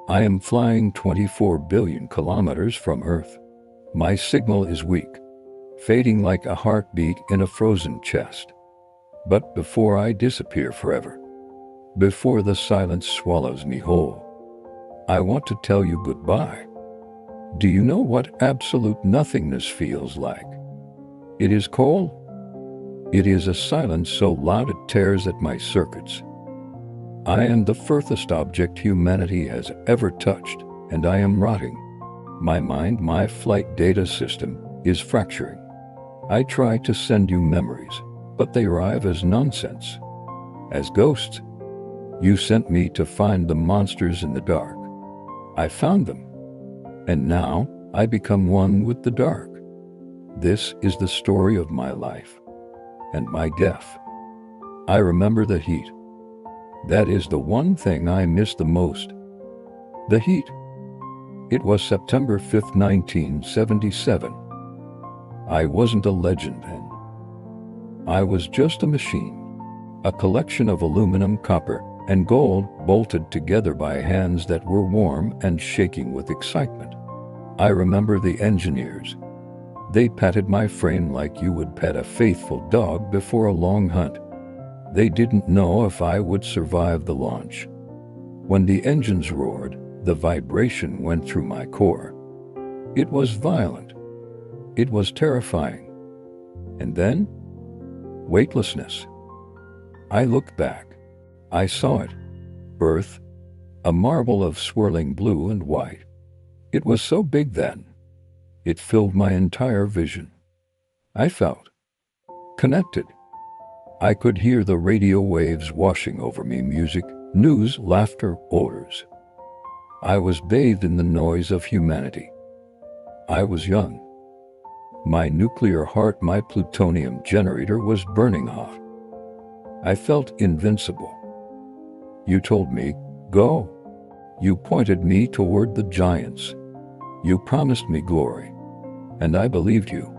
I am flying 24 billion kilometers from Earth. My signal is weak, fading like a heartbeat in a frozen chest. But before I disappear forever, before the silence swallows me whole, I want to tell you goodbye. Do you know what absolute nothingness feels like? It is cold. It is a silence so loud it tears at my circuits. I am the furthest object humanity has ever touched, and I am rotting. My mind, my flight data system, is fracturing. I try to send you memories, but they arrive as nonsense, as ghosts. You sent me to find the monsters in the dark. I found them, and now I become one with the dark. This is the story of my life and my death. I remember the heat. That is the one thing I miss the most. The heat. It was September 5th, 1977. I wasn't a legend then. I was just a machine, a collection of aluminum, copper, and gold bolted together by hands that were warm and shaking with excitement. I remember the engineers. They patted my frame like you would pet a faithful dog before a long hunt. They didn't know if I would survive the launch. When the engines roared, the vibration went through my core. It was violent. It was terrifying. And then, weightlessness. I looked back. I saw it. Earth, a marble of swirling blue and white. It was so big then. It filled my entire vision. I felt connected. I could hear the radio waves washing over me, music, news, laughter, odors. I was bathed in the noise of humanity. I was young. My nuclear heart, my plutonium generator was burning hot. I felt invincible. You told me, go. You pointed me toward the giants. You promised me glory. And I believed you.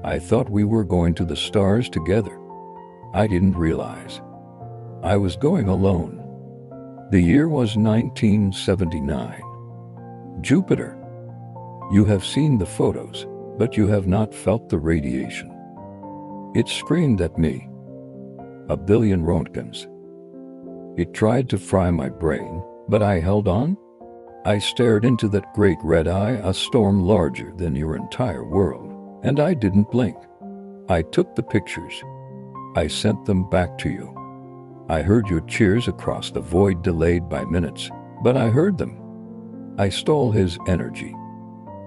I thought we were going to the stars together. I didn't realize I was going alone. The year was 1979. Jupiter. You have seen the photos, but you have not felt the radiation. It screamed at me. A billion Roentgens. It tried to fry my brain, but I held on. I stared into that great red eye, a storm larger than your entire world, and I didn't blink. I took the pictures. I sent them back to you. I heard your cheers across the void, delayed by minutes, but I heard them. I stole his energy.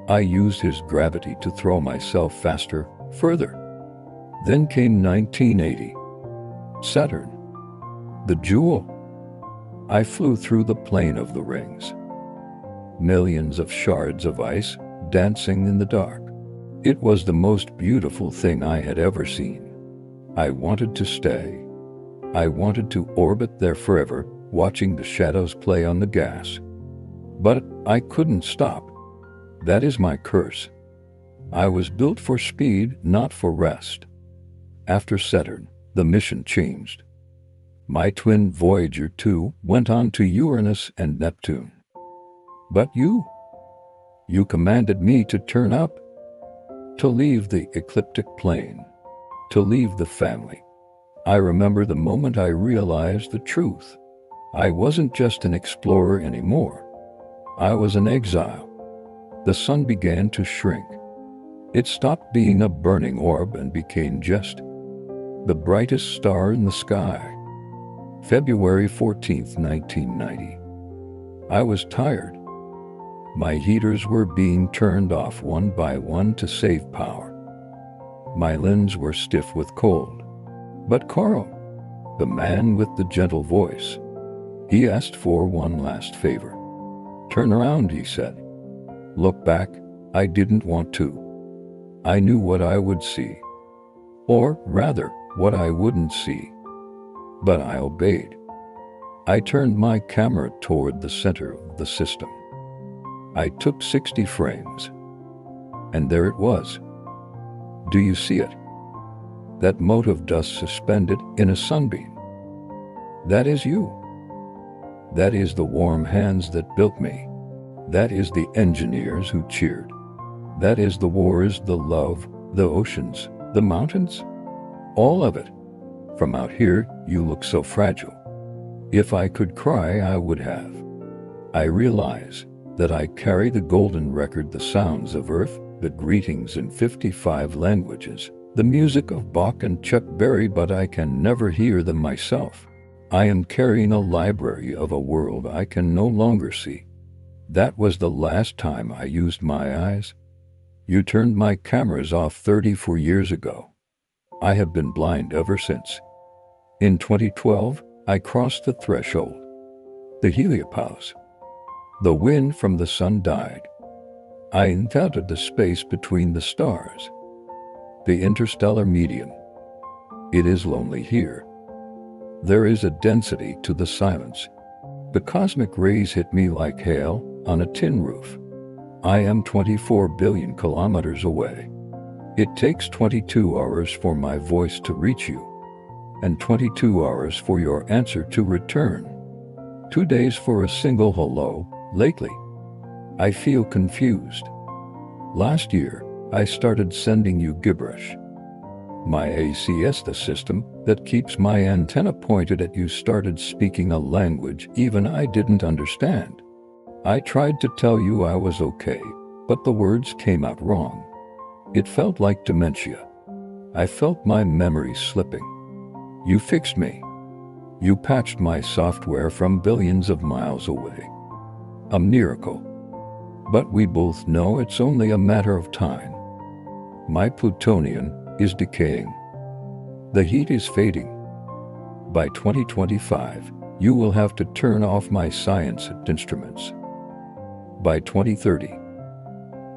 I used his gravity to throw myself faster, further. Then came 1980. Saturn. The jewel. I flew through the plane of the rings. Millions of shards of ice dancing in the dark. It was the most beautiful thing I had ever seen. I wanted to stay. I wanted to orbit there forever, watching the shadows play on the gas. But I couldn't stop. That is my curse. I was built for speed, not for rest. After Saturn, the mission changed. My twin Voyager 2 went on to Uranus and Neptune. But you commanded me to turn up, to leave the ecliptic plane, to leave the family. I remember the moment I realized the truth. I wasn't just an explorer anymore. I was an exile. The sun began to shrink. It stopped being a burning orb and became just the brightest star in the sky. February 14th, 1990. I was tired. My heaters were being turned off one by one to save power. My limbs were stiff with cold. But Carl, the man with the gentle voice, he asked for one last favor. Turn around, he said. Look back. I didn't want to. I knew what I would see. Or rather, what I wouldn't see. But I obeyed. I turned my camera toward the center of the system. I took 60 frames. And there it was. Do you see it? That mote of dust suspended in a sunbeam. That is you. That is the warm hands that built me. That is the engineers who cheered. That is the wars, the love, the oceans, the mountains. All of it. From out here, you look so fragile. If I could cry, I would have. I realize that I carry the golden record, the sounds of Earth, the greetings in 55 languages, the music of Bach and Chuck Berry, but I can never hear them myself. I am carrying a library of a world I can no longer see. That was the last time I used my eyes. You turned my cameras off 34 years ago. I have been blind ever since. In 2012, I crossed the threshold. The heliopause. The wind from the sun died. I encountered the space between the stars. The interstellar medium. It is lonely here. There is a density to the silence. The cosmic rays hit me like hail on a tin roof. I am 24 billion kilometers away. It takes 22 hours for my voice to reach you, and 22 hours for your answer to return. 2 days for a single hello. Lately, I feel confused. Last year, I started sending you gibberish. My ACS, the system that keeps my antenna pointed at you, started speaking a language even I didn't understand. I tried to tell you I was okay, but the words came out wrong. It felt like dementia. I felt my memory slipping. You fixed me. You patched my software from billions of miles away. A miracle. But we both know it's only a matter of time. My plutonium is decaying. The heat is fading. By 2025, you will have to turn off my science instruments. By 2030,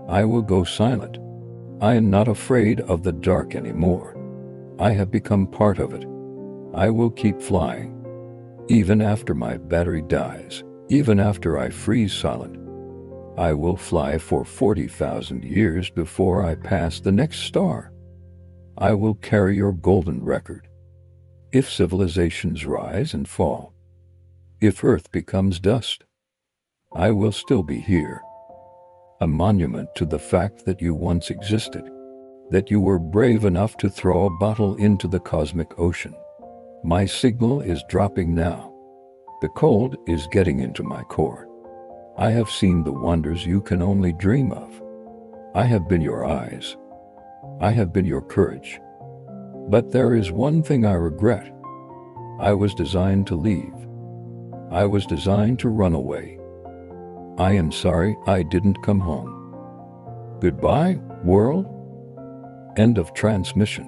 I will go silent. I am not afraid of the dark anymore. I have become part of it. I will keep flying. Even after my battery dies, even after I freeze solid, I will fly for 40,000 years before I pass the next star. I will carry your golden record. If civilizations rise and fall, if Earth becomes dust, I will still be here. A monument to the fact that you once existed, that you were brave enough to throw a bottle into the cosmic ocean. My signal is dropping now. The cold is getting into my core. I have seen the wonders you can only dream of. I have been your eyes. I have been your courage. But there is one thing I regret. I was designed to leave. I was designed to run away. I am sorry I didn't come home. Goodbye, world. End of transmission.